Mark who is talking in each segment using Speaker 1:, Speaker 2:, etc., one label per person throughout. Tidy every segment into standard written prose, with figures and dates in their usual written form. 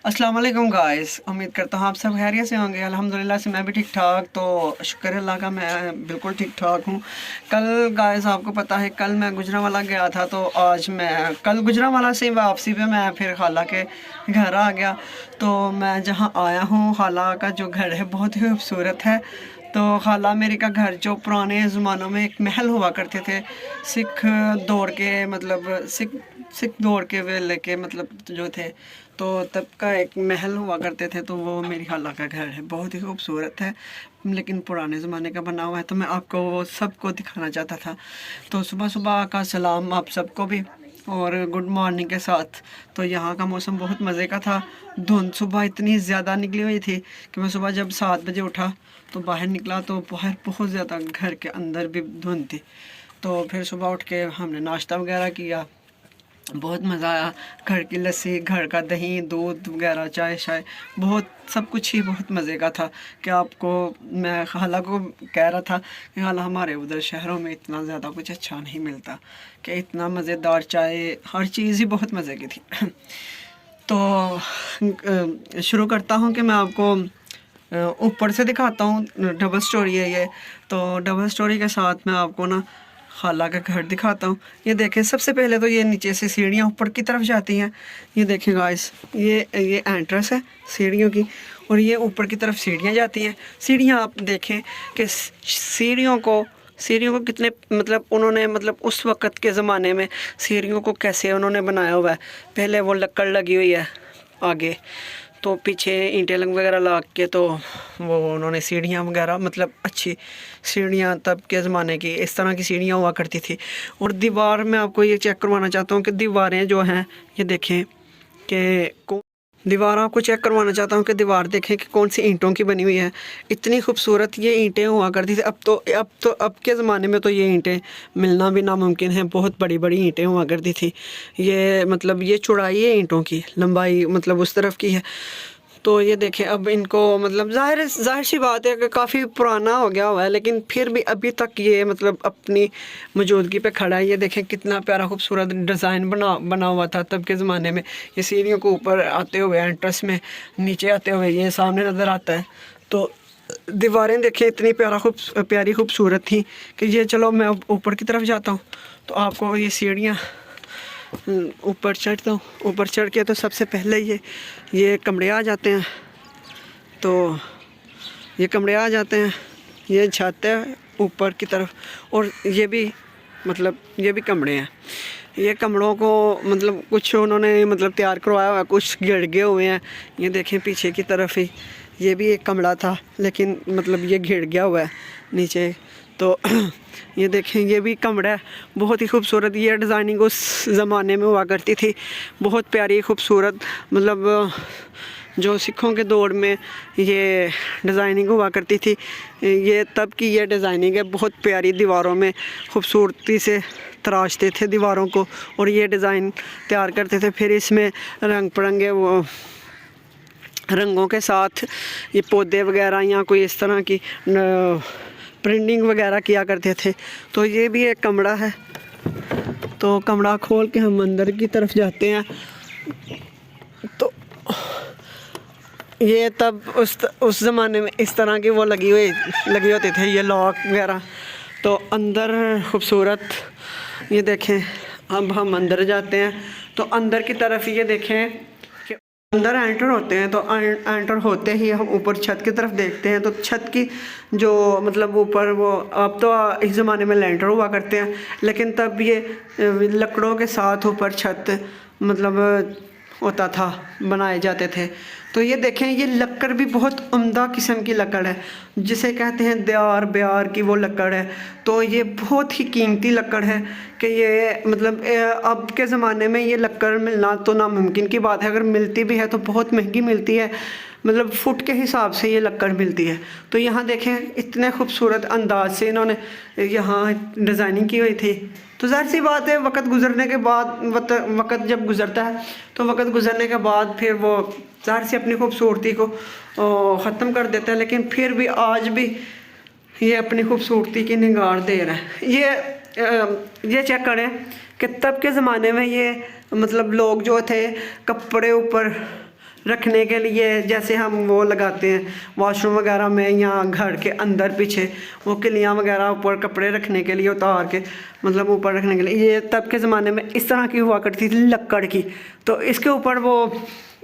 Speaker 1: अस्सलाम वालेकुम गाइस, उम्मीद करता हूँ आप सब खैरियत से होंगे। अल्हम्दुलिल्लाह से मैं भी ठीक ठाक, तो शुक्र है अल्लाह का, मैं बिल्कुल ठीक ठाक हूँ। कल गाइस आपको पता है, कल मैं गुजरांवाला गया था, तो आज मैं कल गुजरांवाला से वापसी पे मैं फिर खाला के घर आ गया। तो मैं जहाँ आया हूँ, खाला का जो घर है बहुत ही खूबसूरत है। तो खाला मेरी का घर जो पुराने ज़मानों में एक महल हुआ करते थे, सिख दौड़ के मतलब सिख सिख दौड़ के वे लेके मतलब जो थे, तो तब का एक महल हुआ करते थे। तो वो मेरी खाला का घर है, बहुत ही खूबसूरत है, लेकिन पुराने ज़माने का बना हुआ है। तो मैं आपको वो सबको दिखाना चाहता था। तो सुबह सुबह का सलाम आप सबको भी, और गुड मॉर्निंग के साथ। तो यहाँ का मौसम बहुत मज़े का था। धुंध सुबह इतनी ज़्यादा निकली हुई थी कि मैं सुबह जब 7 बजे उठा तो बाहर निकला तो बाहर बहुत ज़्यादा, घर के अंदर भी धुंध थी। तो फिर सुबह उठ के हमने नाश्ता वगैरह किया, बहुत मज़ा आया। घर की लस्सी, घर का दही, दूध वगैरह, चाय शाय, बहुत सब कुछ ही बहुत मज़े का था। कि आपको मैं खाला को कह रहा था कि खाला हमारे उधर शहरों में इतना ज़्यादा कुछ अच्छा नहीं मिलता, कि इतना मज़ेदार चाय, हर चीज़ ही बहुत मज़े की थी। तो शुरू करता हूँ कि मैं आपको ऊपर से दिखाता हूँ। डबल स्टोरी है ये। तो डबल स्टोरी के साथ मैं आपको ना खाला का घर दिखाता हूँ। ये देखें, सबसे पहले तो ये नीचे से सीढ़ियाँ ऊपर की तरफ जाती हैं। ये देखें गाइस, ये एंट्रेंस है सीढ़ियों की, और ये ऊपर की तरफ सीढ़ियाँ जाती हैं। सीढ़ियाँ आप देखें कि सीढ़ियों को कितने मतलब उन्होंने मतलब उस वक़्त के ज़माने में सीढ़ियों को कैसे उन्होंने बनाया हुआ है। पहले वो लकड़ लगी हुई है आगे, तो पीछे ईंटें लग वगैरह ला के, तो वो उन्होंने सीढ़ियाँ वगैरह मतलब अच्छी सीढ़ियाँ, तब के ज़माने की इस तरह की सीढ़ियाँ हुआ करती थी। और दीवार में आपको ये चेक करवाना चाहता हूँ कि दीवारें जो हैं, ये देखें कि दीवार आपको चेक करवाना चाहता हूँ कि दीवार देखें कि कौन सी ईंटों की बनी हुई है। इतनी खूबसूरत ये ईंटें हुआ करती थी। अब के ज़माने में तो ये ईंटें मिलना भी नामुमकिन है। बहुत बड़ी बड़ी ईंटें हुआ करती थी। ये मतलब ये चौड़ाई है ईंटों की, लंबाई मतलब उस तरफ की है। तो ये देखें, अब इनको मतलब ज़ाहिर सी बात है कि काफ़ी पुराना हो गया हुआ है, लेकिन फिर भी अभी तक ये मतलब अपनी मौजूदगी पे खड़ा है। ये देखें कितना प्यारा खूबसूरत डिज़ाइन बना हुआ था तब के ज़माने में। ये सीढ़ियों को ऊपर आते हुए एंट्रेंस में नीचे आते हुए ये सामने नज़र आता है। तो दीवारें देखें इतनी प्यारी खूबसूरत थी कि ये, चलो मैं ऊपर की तरफ जाता हूँ तो आपको ये सीढ़ियाँ ऊपर चढ़ता हूँ। ऊपर चढ़ के तो सबसे पहले ये कमरे आ जाते हैं। तो ये कमरे आ जाते हैं, ये छत है ऊपर की तरफ, और ये भी मतलब ये भी कमरे हैं। ये कमरों को मतलब कुछ उन्होंने मतलब तैयार करवाया हुआ है, कुछ गिर गए हुए हैं। ये देखें पीछे की तरफ ही ये भी एक कमरा था, लेकिन मतलब ये घिर गया हुआ है नीचे। तो ये देखें, ये भी कमरा है, बहुत ही खूबसूरत। ये डिज़ाइनिंग उस ज़माने में हुआ करती थी, बहुत प्यारी खूबसूरत। मतलब जो सिखों के दौर में ये डिज़ाइनिंग हुआ करती थी, ये तब की ये डिज़ाइनिंग है। बहुत प्यारी, दीवारों में खूबसूरती से तराशते थे दीवारों को, और ये डिज़ाइन तैयार करते थे। फिर इसमें रंग बिरंगे वो रंगों के साथ ये पौधे वगैरह या कोई इस तरह की प्रिंटिंग वगैरह किया करते थे। तो ये भी एक कमरा है। तो कमरा खोल के हम अंदर की तरफ जाते हैं। तो ये तब उस ज़माने में इस तरह की वो लगी होती थे, ये लॉक वगैरह। तो अंदर खूबसूरत, ये देखें, अब हम अंदर जाते हैं। तो अंदर की तरफ ये देखें कि अंदर एंटर होते हैं। तो एंटर होते ही हम ऊपर छत की तरफ देखते हैं। तो छत की जो मतलब ऊपर वो, अब तो इस ज़माने में लेंटर हुआ करते हैं, लेकिन तब ये लकड़ों के साथ ऊपर छत मतलब होता था, बनाए जाते थे। तो ये देखें, ये लकड़ भी बहुत उम्दा किस्म की लकड़ है, जिसे कहते हैं देयार ब्यार की वो लकड़ है। तो ये बहुत ही कीमती लकड़ है कि ये मतलब अब के ज़माने में ये लकड़ मिलना तो नामुमकिन की बात है। अगर मिलती भी है तो बहुत महंगी मिलती है, मतलब फुट के हिसाब से ये लकड़ मिलती है। तो यहाँ देखें, इतने खूबसूरत अंदाज से इन्होंने यहाँ डिज़ाइनिंग की हुई थी। तो ज़ाहिर सी बात है, वक़्त गुज़रने के बाद, वक़्त जब गुज़रता है तो वक़्त गुज़रने के बाद फिर वो ज़ाहिर से अपनी खूबसूरती को ख़त्म कर देता है, लेकिन फिर भी आज भी ये अपनी खूबसूरती की निगार दे रहा है। ये चेक करें कि तब के ज़माने में ये मतलब लोग जो थे कपड़े ऊपर रखने के लिए, जैसे हम वो लगाते हैं वॉशरूम वगैरह में या घर के अंदर पीछे वो किलियाँ वगैरह ऊपर कपड़े रखने के लिए उतार के, मतलब ऊपर रखने के लिए, ये तब के ज़माने में इस तरह की हुआ करती थी लक्कड़ की। तो इसके ऊपर वो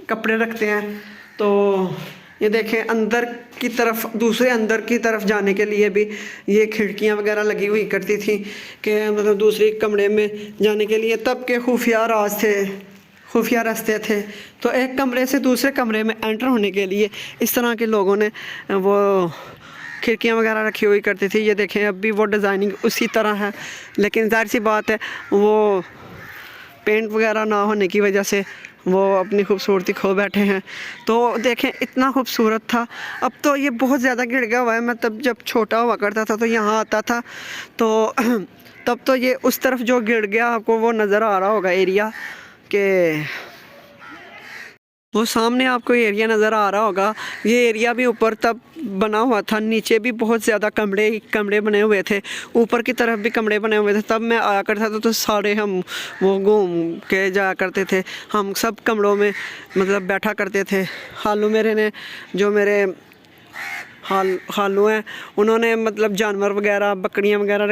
Speaker 1: कपड़े रखते हैं। तो ये देखें अंदर की तरफ, दूसरे अंदर की तरफ जाने के लिए भी ये खिड़कियां वगैरह लगी हुई करती थी कि मतलब दूसरे कमरे में जाने के लिए तब के खुफिया राज थे, खुफिया रास्ते थे। तो एक कमरे से दूसरे कमरे में एंटर होने के लिए इस तरह के लोगों ने वो खिड़कियां वगैरह रखी हुई करती थी। ये देखें अब भी वो डिज़ाइनिंग उसी तरह है, लेकिन जाहिर सी बात है वो पेंट वगैरह ना होने की वजह से वो अपनी खूबसूरती खो बैठे हैं। तो देखें इतना खूबसूरत था। अब तो ये बहुत ज़्यादा गिर गया हुआ है। मैं तब जब छोटा हुआ करता था तो यहाँ आता था तो तब तो ये उस तरफ जो गिर गया, आपको वो नज़र आ रहा होगा एरिया के, वो सामने आपको एरिया नज़र आ रहा होगा। ये एरिया भी ऊपर तब बना हुआ था, नीचे भी बहुत ज़्यादा कमरे बने हुए थे, ऊपर की तरफ भी कमरे बने हुए थे। तब मैं आया करता था तो सारे हम वो घूम के जाया करते थे, हम सब कमरों में मतलब बैठा करते थे। हालू मेरे ने, जो मेरे हालू हैं, उन्होंने मतलब जानवर वगैरह बकरियां वगैरह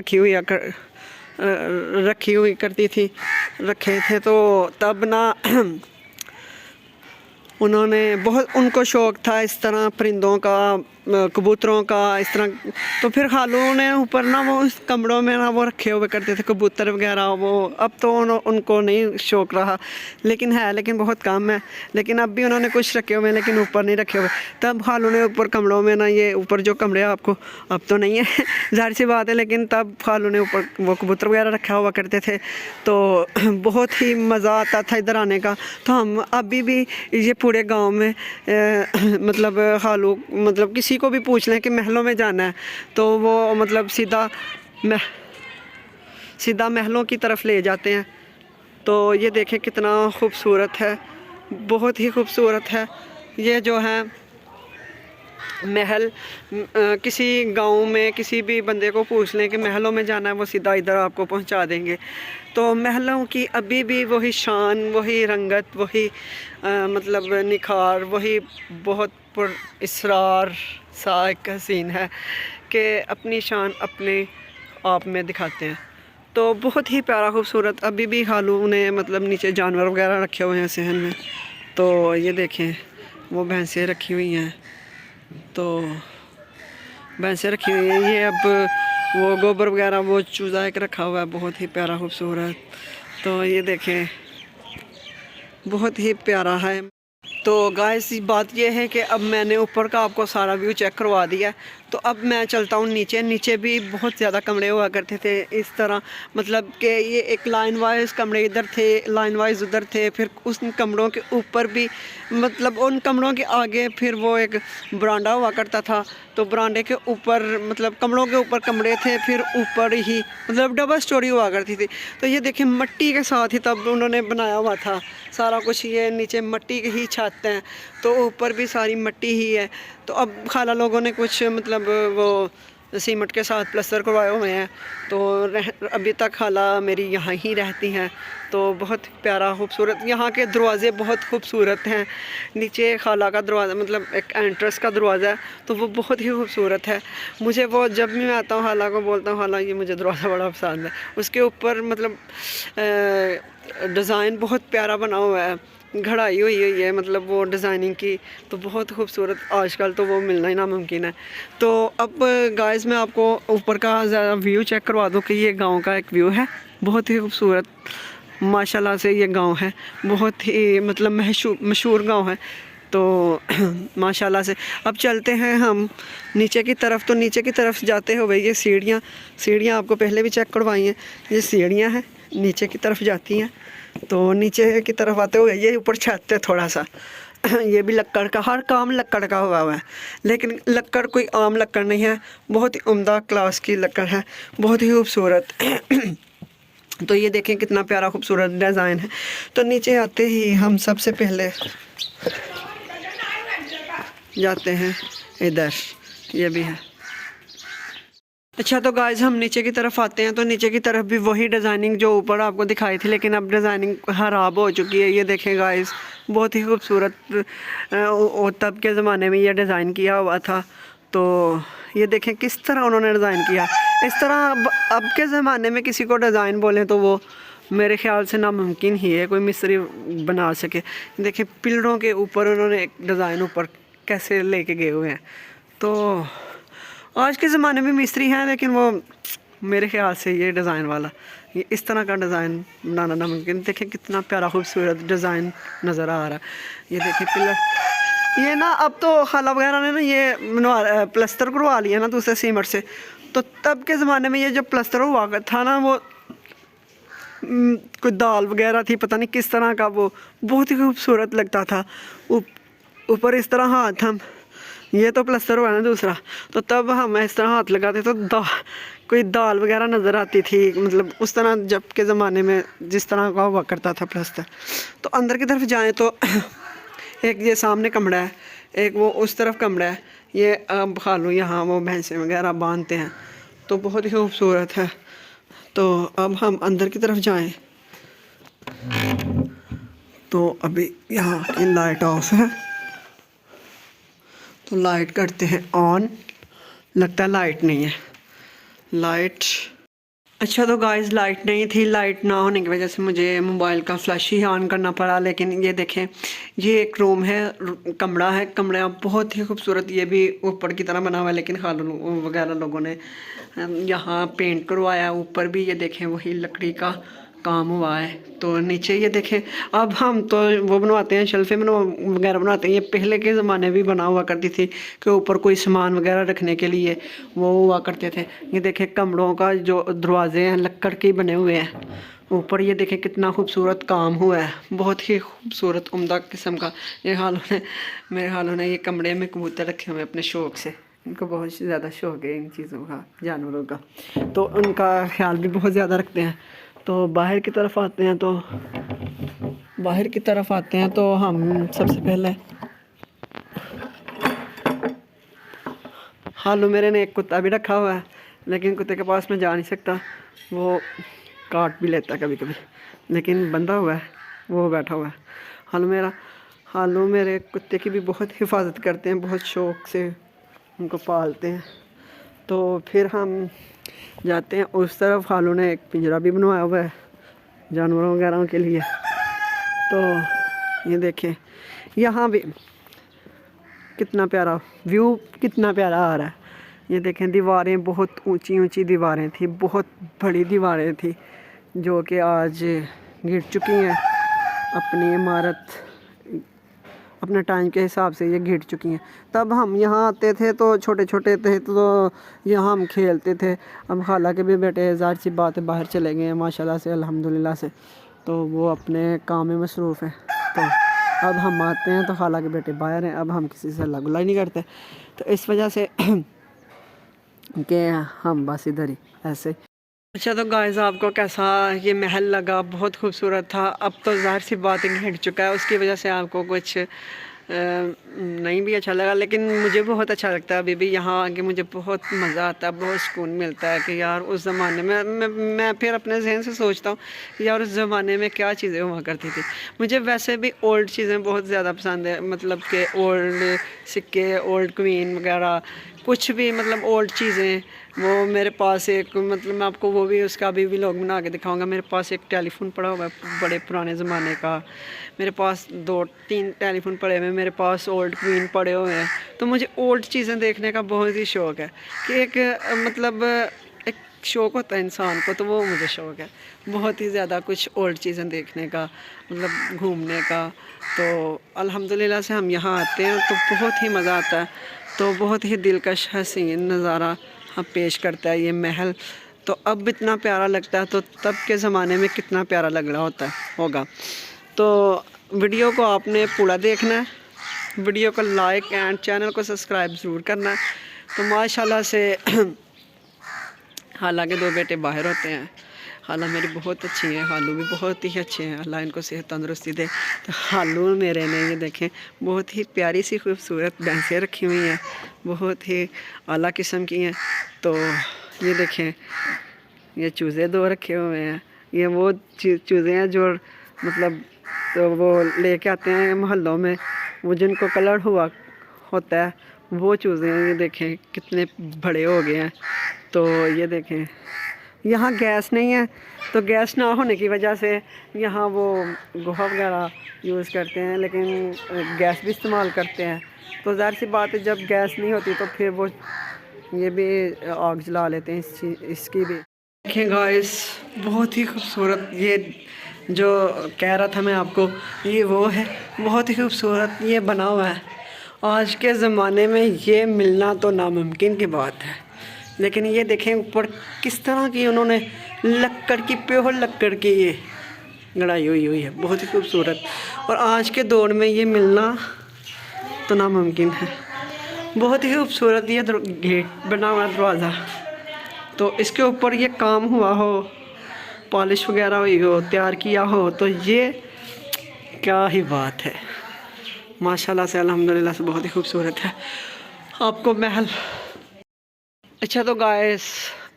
Speaker 1: रखी हुई करती थी, रखे थे। तो तब ना उन्होंने बहुत, उनको शौक़ था इस तरह परिंदों का, कबूतरों का, इस तरह। तो फिर खालू ने ऊपर ना वो इस कमरों में ना वो रखे हुए करते थे कबूतर वगैरह। वो अब तो उनको नहीं शौक़ रहा, लेकिन बहुत कम है। लेकिन अब भी उन्होंने कुछ रखे हुए हैं, लेकिन ऊपर नहीं रखे हुए। तब खालू ने ऊपर कमरों में ना, ये ऊपर जो कमरे आपको अब तो नहीं है जाहिर सी बात है, लेकिन तब खालू ने ऊपर वो कबूतर वगैरह रखा हुआ करते थे। तो बहुत ही मज़ा आता था इधर आने का। तो हम अभी भी ये पूरे गाँव में मतलब खालू, मतलब किसी को भी पूछ लें कि महलों में जाना है तो वो मतलब सीधा महलों की तरफ ले जाते हैं। तो ये देखें कितना खूबसूरत है, बहुत ही खूबसूरत है। ये जो है महल, किसी गांव में किसी भी बंदे को पूछ लें कि महलों में जाना है, वो सीधा इधर आपको पहुंचा देंगे। तो महलों की अभी भी वही शान, वही रंगत, वही मतलब निखार, वही बहुत इसरार सा एक हसीन है कि अपनी शान अपने आप में दिखाते हैं। तो बहुत ही प्यारा खूबसूरत। अभी भी खालू ने मतलब नीचे जानवर वगैरह रखे हुए हैं सहन में। तो ये देखें वो भैंसें रखी हुई हैं, तो भैंसें रखी हुई हैं। ये अब वो गोबर वगैरह वो चूज़ा एक रखा हुआ है, बहुत ही प्यारा खूबसूरत। तो ये देखें बहुत ही प्यारा है। तो गाइस बात ये है कि अब मैंने ऊपर का आपको सारा व्यू चेक करवा दिया। तो अब मैं चलता हूँ नीचे। नीचे भी बहुत ज़्यादा कमरे हुआ करते थे इस तरह, मतलब कि ये एक लाइन वाइज कमरे इधर थे, लाइन वाइज उधर थे। फिर उस कमरों के ऊपर भी, मतलब उन कमरों के आगे फिर वो एक बरांडा हुआ करता था। तो बरांडे के ऊपर मतलब कमरों के ऊपर कमरे थे, फिर ऊपर ही मतलब डबल स्टोरी हुआ करती थी। तो ये देखिए मिट्टी के साथ ही तब उन्होंने बनाया हुआ था सारा कुछ। ये नीचे मिट्टी की ही छत है, तो ऊपर भी सारी मिट्टी ही है। तो अब खाला लोगों ने कुछ मतलब वो सीमेंट के साथ प्लास्टर करवाए हुए हैं। तो अभी तक खाला मेरी यहाँ ही रहती हैं। तो बहुत प्यारा खूबसूरत, यहाँ के दरवाज़े बहुत खूबसूरत हैं। नीचे खाला का दरवाज़ा मतलब एक एंट्रेंस का दरवाज़ा है, तो वो बहुत ही खूबसूरत है। मुझे वो जब भी मैं आता हूँ खाला को बोलता हूँ खाला ये मुझे दरवाज़ा बड़ा पसंद है। उसके ऊपर मतलब डिज़ाइन बहुत प्यारा बना हुआ है, घड़ाई हुई है मतलब वो डिज़ाइनिंग की। तो बहुत खूबसूरत, आजकल तो वो मिलना ही नामुमकिन है। तो अब गाइस मैं आपको ऊपर का ज़्यादा व्यू चेक करवा दूँ कि ये गांव का एक व्यू है, बहुत ही खूबसूरत माशाल्लाह से ये गांव है, बहुत ही मतलब मशहूर गांव है। तो माशाल्लाह से अब चलते हैं हम नीचे की तरफ। तो नीचे की तरफ जाते हुए ये सीढ़ियाँ आपको पहले भी चेक करवाई हैं, ये सीढ़ियाँ हैं नीचे की तरफ जाती हैं। तो नीचे की तरफ आते हुए ये ऊपर छत है थोड़ा सा ये भी लक्कड़ का, हर काम लक्कड़ का हुआ है। लेकिन लक्कड़ कोई आम लक्कड़ नहीं है, बहुत ही उम्दा क्लास की लक्कड़ है, बहुत ही खूबसूरत तो ये देखें कितना प्यारा खूबसूरत डिज़ाइन है। तो नीचे आते ही हम सबसे पहले जाते हैं इधर, ये भी है। अच्छा तो गाइस हम नीचे की तरफ आते हैं, तो नीचे की तरफ भी वही डिज़ाइनिंग जो ऊपर आपको दिखाई थी, लेकिन अब डिज़ाइनिंग ख़राब हो चुकी है। ये देखें गाइस, बहुत ही खूबसूरत तब के ज़माने में ये डिज़ाइन किया हुआ था। तो ये देखें किस तरह उन्होंने डिज़ाइन किया। इस तरह अब के ज़माने में किसी को डिज़ाइन बोलें तो वो मेरे ख्याल से नामुमकिन ही है कोई मिस्त्री बना सके। देखिए पिलरों के ऊपर उन्होंने एक डिज़ाइन ऊपर कैसे लेके गए हुए हैं। तो आज के ज़माने में मिस्त्री हैं, लेकिन वो मेरे ख्याल से ये डिज़ाइन वाला, ये इस तरह का डिज़ाइन बनाना नामुमकिन। देखें कितना प्यारा खूबसूरत डिज़ाइन नज़र आ रहा है। ये देखें पिलर, ये ना अब तो खाला वगैरह ने ना ये प्लस्तर करवा लिया ना दूसरे सीमेंट से। तो तब के ज़माने में ये जो प्लस्तर हुआ था ना, वो कोई दाल वगैरह थी, पता नहीं किस तरह का, वो बहुत ही खूबसूरत लगता था। ऊपर इस तरह हाथ हम, ये तो प्लस्तर हुआ ना दूसरा, तो तब हम इस तरह हाथ लगाते तो कोई दाल वगैरह नज़र आती थी, मतलब उस तरह जब के ज़माने में जिस तरह का हुआ करता था प्लस्तर। तो अंदर की तरफ जाएं तो एक ये सामने कमरा है, एक वो उस तरफ कमरा है। ये अब खालू यहाँ वो भैंसें वगैरह बांधते हैं, तो बहुत ही खूबसूरत है। तो अब हम अंदर की तरफ जाएं तो अभी यहाँ की लाइट ऑफ है, तो लाइट करते हैं ऑन। लगता है लाइट नहीं है, लाइट। अच्छा तो गाइस लाइट नहीं थी, लाइट ना होने की वजह से मुझे मोबाइल का फ्लैश ही ऑन करना पड़ा। लेकिन ये देखें, ये एक रूम है, कमरा है, कमरा बहुत ही खूबसूरत, ये भी ऊपर की तरह बना हुआ है, लेकिन खालू वगैरह लोगों ने यहाँ पेंट करवाया। ऊपर भी ये देखें वही लकड़ी का काम हुआ है। तो नीचे ये देखें, अब हम तो वो बनवाते हैं, शेल्फें वगैरह बनाते हैं। ये पहले के ज़माने भी बना हुआ करती थी कि ऊपर कोई सामान वगैरह रखने के लिए वो हुआ करते थे। ये देखें कमरों का जो दरवाजे हैं लक्कड़ के बने हुए हैं। ऊपर ये देखें कितना खूबसूरत काम हुआ है, बहुत ही खूबसूरत उम्दा किस्म का। ये हालों ने, मेरे हालों ने ये कमरे में कबूतर रखे हुए अपने शौक़ से, इनको बहुत ज़्यादा शौक़ है इन चीज़ों का, जानवरों का, तो उनका ख्याल भी बहुत ज़्यादा रखते हैं। तो बाहर की तरफ आते हैं, तो हम सबसे पहले हालू मेरे ने एक कुत्ता भी रखा हुआ है, लेकिन कुत्ते के पास मैं जा नहीं सकता, वो काट भी लेता है कभी कभी, लेकिन बंधा हुआ है, वो बैठा हुआ है। हालू मेरे कुत्ते की भी बहुत हिफाजत करते हैं, बहुत शौक़ से उनको पालते हैं। तो फिर हम जाते हैं उस तरफ। हालू ने एक पिंजरा भी बनवाया हुआ है जानवरों वगैरह के लिए। तो ये देखें यहाँ भी कितना प्यारा व्यू, कितना प्यारा आ रहा है। ये देखें दीवारें, बहुत ऊंची ऊंची दीवारें थी, बहुत बड़ी दीवारें थी, जो कि आज गिर चुकी हैं। अपनी इमारत अपने टाइम के हिसाब से ये गिर चुकी हैं। तब हम यहाँ आते थे तो छोटे छोटे थे, तो यहाँ हम खेलते थे। अब खाला के भी बेटे ज़ाहिर सी बात है बाहर चले गए हैं माशाल्लाह से, अल्हम्दुलिल्लाह से, तो वो अपने काम में मसरूफ़ है। तो अब हम आते हैं तो खाला के बेटे बाहर हैं, अब हम किसी से अल्लाह गुला नहीं करते। तो इस वजह से कि हम बस इधर ही ऐसे। अच्छा तो गाइस आपको कैसा ये महल लगा? बहुत खूबसूरत था। अब तो ज़ाहिर सी बात है हिट चुका है, उसकी वजह से आपको कुछ नहीं भी अच्छा लगा, लेकिन मुझे बहुत अच्छा लगता है। अभी भी यहाँ आके मुझे बहुत मज़ा आता है, बहुत सुकून मिलता है कि यार उस ज़माने में मैं फिर अपने जहन से सोचता हूँ कि यार उस ज़माने में क्या चीज़ें हुआ करती थी। मुझे वैसे भी ओल्ड चीज़ें बहुत ज़्यादा पसंद है, मतलब कि ओल्ड सिक्के, ओल्ड क्वीन वगैरह, कुछ भी मतलब ओल्ड चीज़ें। वो मेरे पास एक, मतलब मैं आपको वो भी उसका भी व्लॉग बना के दिखाऊंगा। मेरे पास एक टेलीफोन पड़ा हुआ है बड़े पुराने ज़माने का, मेरे पास 2-3 टेलीफोन पड़े हुए हैं, मेरे पास ओल्ड क्वीन पड़े हुए हैं। तो मुझे ओल्ड चीज़ें देखने का बहुत ही शौक़ है कि एक मतलब एक शौक़ होता है इंसान को, तो वो मुझे शौक़ है बहुत ही ज़्यादा कुछ ओल्ड चीज़ें देखने का, मतलब घूमने का। तो अल्हम्दुलिल्लाह से हम यहाँ आते हैं तो बहुत ही मज़ा आता है। तो बहुत ही दिलकश हसीन नज़ारा हम पेश करता है ये महल। तो अब इतना प्यारा लगता है, तो तब के ज़माने में कितना प्यारा लग रहा होगा। तो वीडियो को आपने पूरा देखना है, वीडियो को लाइक एंड चैनल को सब्सक्राइब ज़रूर करना है। तो माशाल्लाह से हालांकि 2 बेटे बाहर होते हैं, खाला मेरी बहुत अच्छी हैं, हालू भी बहुत ही अच्छे हैं, अल्लाह इनको सेहत तंदुरुस्ती दे। तो हालू मेरे ने ये देखें बहुत ही प्यारी सी खूबसूरत भैंसें रखी हुई हैं, बहुत ही आला किस्म की हैं। तो ये देखें, ये चूज़े 2 रखे हुए हैं। ये वो चूज़े हैं जो मतलब तो वो लेके आते हैं मोहल्लों में, वो जिनको कलर हुआ होता है वो चूज़े हैं। ये देखें कितने बड़े हो गए हैं। तो ये देखें, यहाँ गैस नहीं है, तो गैस ना होने की वजह से यहाँ वो गोहा वगैरह यूज़ करते हैं, लेकिन गैस भी इस्तेमाल करते हैं। तो ज़ाहिर सी बात है, जब गैस नहीं होती तो फिर वो ये भी आग जला लेते हैं इसकी भी। देखें गाइस, बहुत ही खूबसूरत, ये जो कह रहा था मैं आपको, ये वो है, बहुत ही खूबसूरत ये बना हुआ है। आज के ज़माने में ये मिलना तो नामुमकिन की बात है, लेकिन ये देखें ऊपर किस तरह की उन्होंने लक्कड़ की, प्योर लक्कड़ की ये गढ़ाई हुई है, बहुत ही खूबसूरत। और आज के दौर में ये मिलना तो नामुमकिन है। बहुत ही खूबसूरत ये गेट बना हुआ दरवाज़ा, तो इसके ऊपर ये काम हुआ हो, पॉलिश वगैरह हुई हो, तैयार किया हो, तो ये क्या ही बात है। माशाल्लाह से, अल्हम्दुलिल्लाह से बहुत ही खूबसूरत है। आपको महल, अच्छा तो गाइस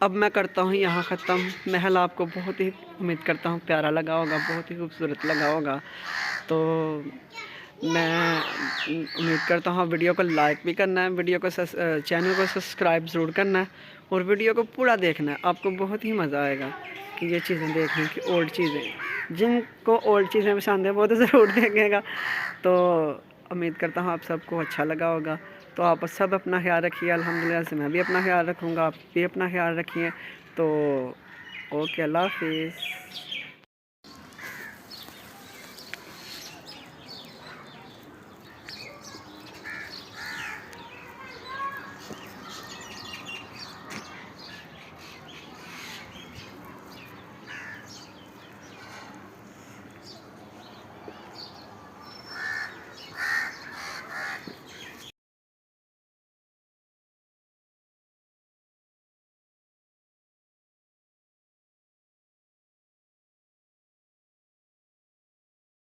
Speaker 1: अब मैं करता हूँ यहाँ ख़त्म। महल आपको बहुत ही, उम्मीद करता हूँ प्यारा लगा होगा, बहुत ही खूबसूरत लगा होगा। तो मैं उम्मीद करता हूँ वीडियो को लाइक भी करना है, वीडियो को चैनल को सब्सक्राइब ज़रूर करना है, और वीडियो को पूरा देखना है। आपको बहुत ही मज़ा आएगा कि ये चीज़ें देखने की, ओल्ड चीज़ें, जिनको ओल्ड चीज़ें पसंद है वो तो ज़रूर देखेगा। तो उम्मीद करता हूँ आप सबको अच्छा लगा होगा। तो आप सब अपना ख्याल रखिए, अल्हम्दुलिल्लाह से मैं भी अपना ख्याल रखूँगा, आप भी अपना ख्याल रखिए। तो ओके, अल्लाह हाफिज़।